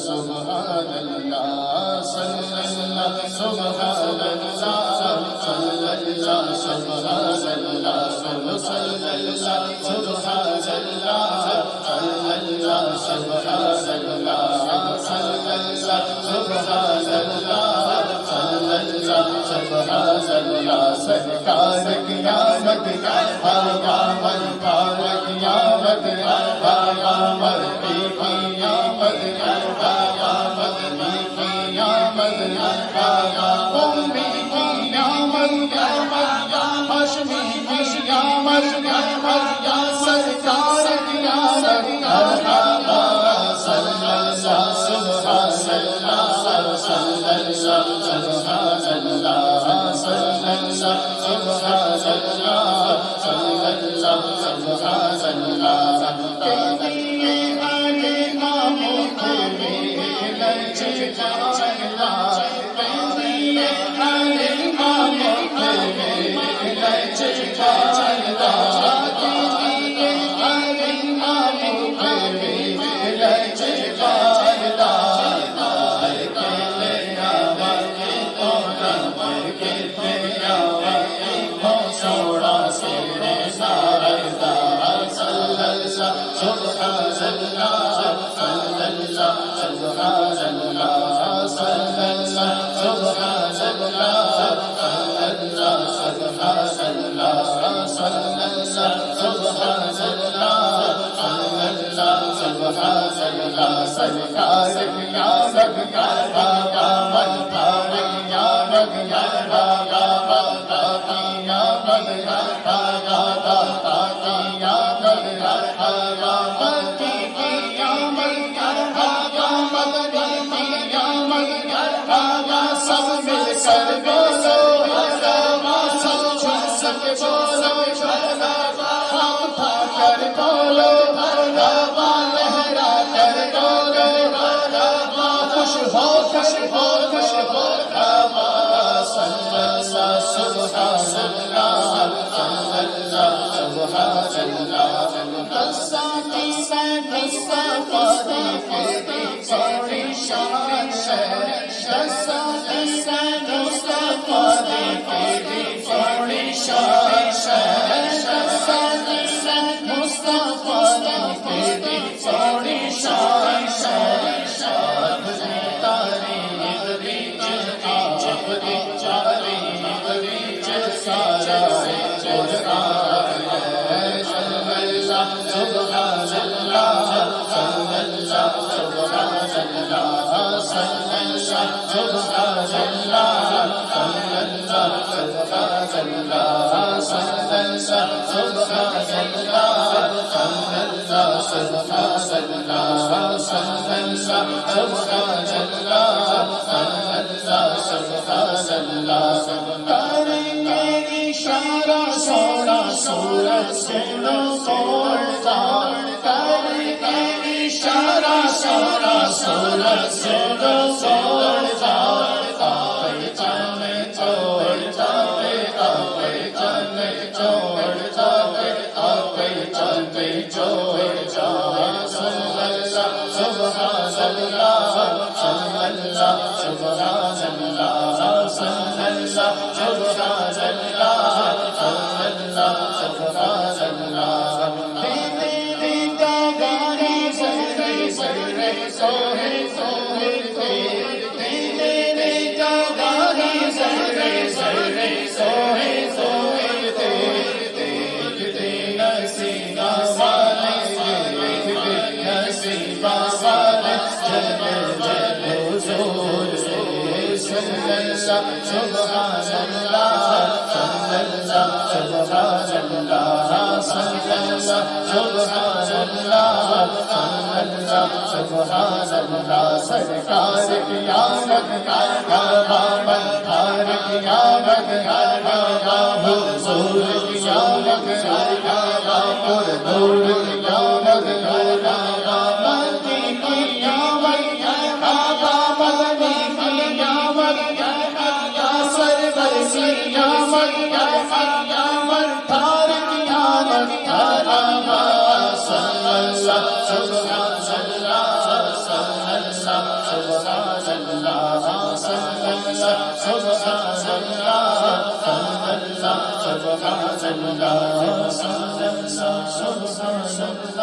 سبحان اللہ صلی اللہ سبحان اللہ صلی اللہ سبحان اللہ صلی اللہ سبحان اللہ صلی اللہ سبحان اللہ صلی اللہ سبحان اللہ صلی اللہ سبحان اللہ سرکار قیامت آمد پارک قیامت آمد کی قیامت آمد کی قیامت امی قیامت ہاشمی قیامت سرکار قیامت صلی اللہ سبحان اللہ صلی اللہ سبحان اللہ صلی اللہ سبحان اللہ صلی اللہ سبحان اللہ کہندی حلیمہ محمد لجپال کہندی حلیمہ محمد لجپال کہندی حلیمہ محمد لجپال سرکار قیامت آمد پارک قیامت سب مل کر بولو سب چھو سکے بولو ہم تھا کر بولو لہرا کر بولو خوش ہو خوش ہو خوش ہو صلی اللہ سبحان اللہ سبحان اللہ قصاتی سے قصہ قصے سوری شان قصاتی سے مصطفیٰ دی سوری شان قصاتی سے مصطفیٰ دی سوری شان اشارہ سونا سورج سنو توڑتا کرے اشارہ سونا سورج سنو توڑتا پہچان چھوڑتا پہچان چھوڑتا پہچان چھوڑتا صلی اللہ سبحان اللہ صلی اللہ سبحان اللہ صلی اللہ سبحان اللہ صلی اللہ سبحان اللہ تیری گاگاری سرے سرے سوہے سوہے تیری گاگاری سرے سرے سوہے سوہے دیکھتے نسینا والے دیکھتے نسینا والے جل جل حضور صلی اللہ سبحان اللہ صلی اللہ سبحان اللہ صلی اللہ سبحان اللہ صلی اللہ سبحان اللہ سرکار قیامت آمد پارک قیامت حضور قیامت پر نور قیامت مدنی قیامت مدنی قیامت سرور قیامت پارک قیامت صلی اللہ سبحان اللہ سبحان اللہ سبحان اللہ سبحان اللہ